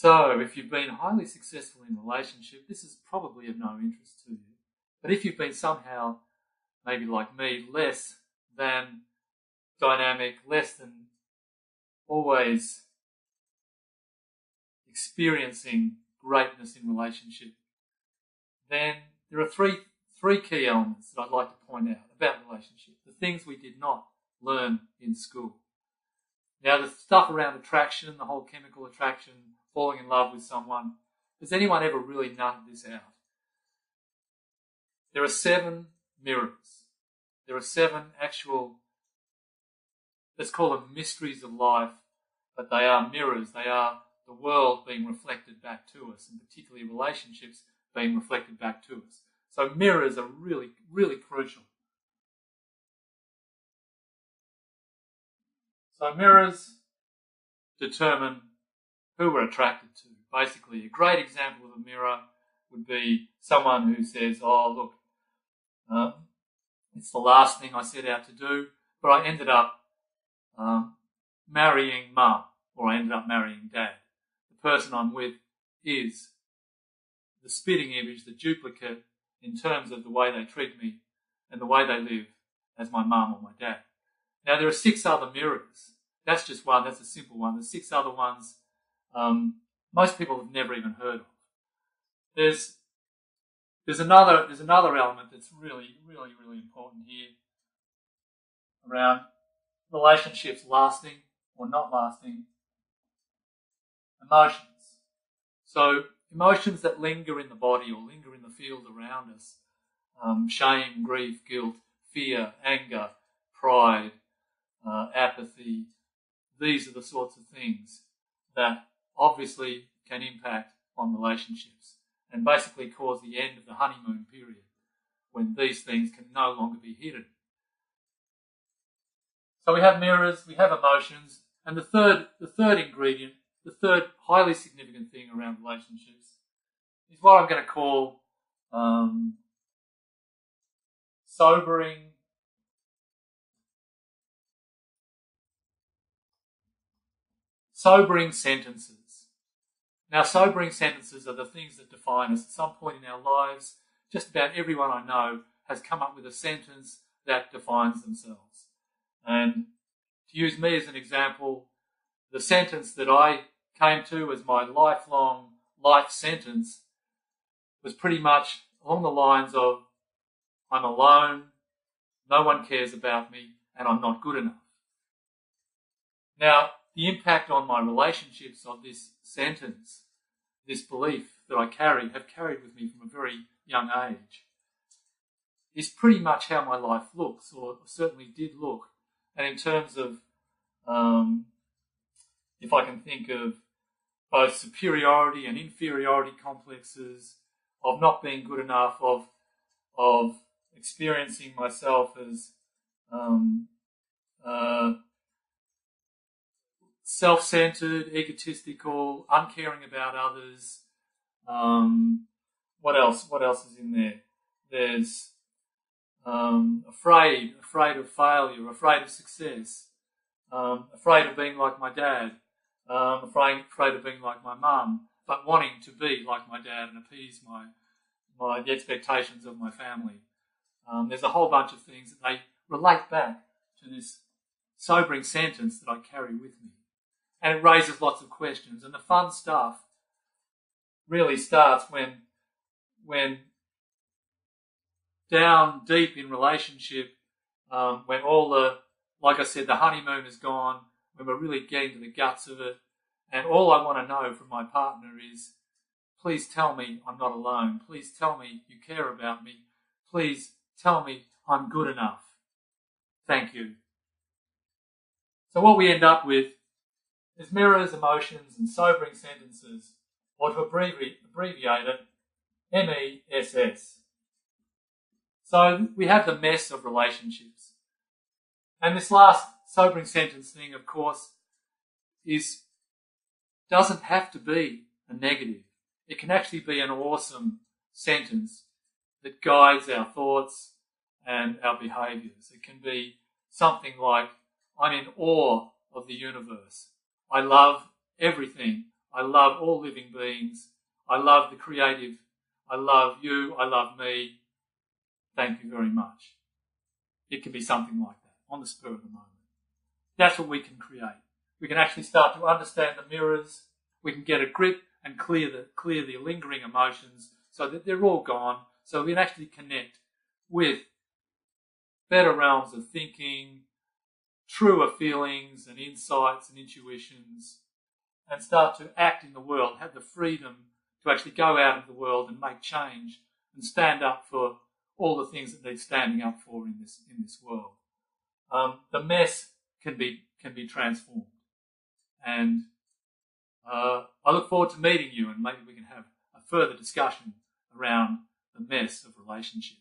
So if you've been highly successful in a relationship, this is probably of no interest to you. But if you've been somehow, maybe like me, less than dynamic, less than always experiencing greatness in relationship, then there are three key elements that I'd like to point out about relationship, the things we did not learn in school. Now, the stuff around attraction, the whole chemical attraction, falling in love with someone, has anyone ever really nutted this out? There are 7 mirrors. There are 7 actual, let's call them mysteries of life, but they are mirrors. They are the world being reflected back to us, and particularly relationships being reflected back to us. So mirrors are really, really crucial. So mirrors determine who we're attracted to. Basically, a great example of a mirror would be someone who says, oh, look, it's the last thing I set out to do, but I ended up marrying mum, or I ended up marrying dad. The person I'm with is the spitting image, the duplicate in terms of the way they treat me and the way they live as my mum or my dad. Now, there are 6 other mirrors. That's just one. That's a simple one. The 6 other ones, most people have never even heard of. There's another element that's really, really, really important here around relationships lasting or not lasting. Emotions. So emotions that linger in the body or linger in the field around us. Shame, grief, guilt, fear, anger, pride, apathy. These are the sorts of things that obviously can impact on relationships and basically cause the end of the honeymoon period when these things can no longer be hidden. So we have mirrors, we have emotions, and the third ingredient, the third highly significant thing around relationships is what I'm going to call sobering sentences. Now, sobering sentences are the things that define us. At some point in our lives, just about everyone I know has come up with a sentence that defines themselves. And to use me as an example, the sentence that I came to as my lifelong life sentence was pretty much along the lines of, I'm alone, no one cares about me, and I'm not good enough. Now, the impact on my relationships of this sentence, this belief that I have carried with me from a very young age, is pretty much how my life looks, or certainly did look. And in terms of, if I can think of both superiority and inferiority complexes, of not being good enough, of experiencing myself as self-centered, egotistical, uncaring about others. What else? What else is in there? There's afraid of failure, afraid of success, afraid of being like my dad, afraid of being like my mum, but wanting to be like my dad and appease the expectations of my family. There's a whole bunch of things that they relate back to this sobering sentence that I carry with me. And it raises lots of questions. And the fun stuff really starts when down deep in relationship, when like I said, the honeymoon is gone, when we're really getting to the guts of it, and all I want to know from my partner is, please tell me I'm not alone. Please tell me you care about me. Please tell me I'm good enough. Thank you. So what we end up with is mirrors, emotions, and sobering sentences, or to abbreviate it, MESS. So we have the mess of relationships. And this last sobering sentence thing, of course, doesn't have to be a negative. It can actually be an awesome sentence that guides our thoughts and our behaviours. It can be something like, I'm in awe of the universe. I love everything I love all living beings. I love the creative. I love you. I love me. Thank you very much. It can be something like that on the spur of the moment. That's what we can create. We can actually start to understand the mirrors. We can get a grip and clear the lingering emotions so that they're all gone. So we can actually connect with better realms of thinking, truer feelings and insights and intuitions, and start to act in the world, have the freedom to actually go out into the world and make change and stand up for all the things that need standing up for in this world. The mess can be transformed, and I look forward to meeting you, and maybe we can have a further discussion around the mess of relationships.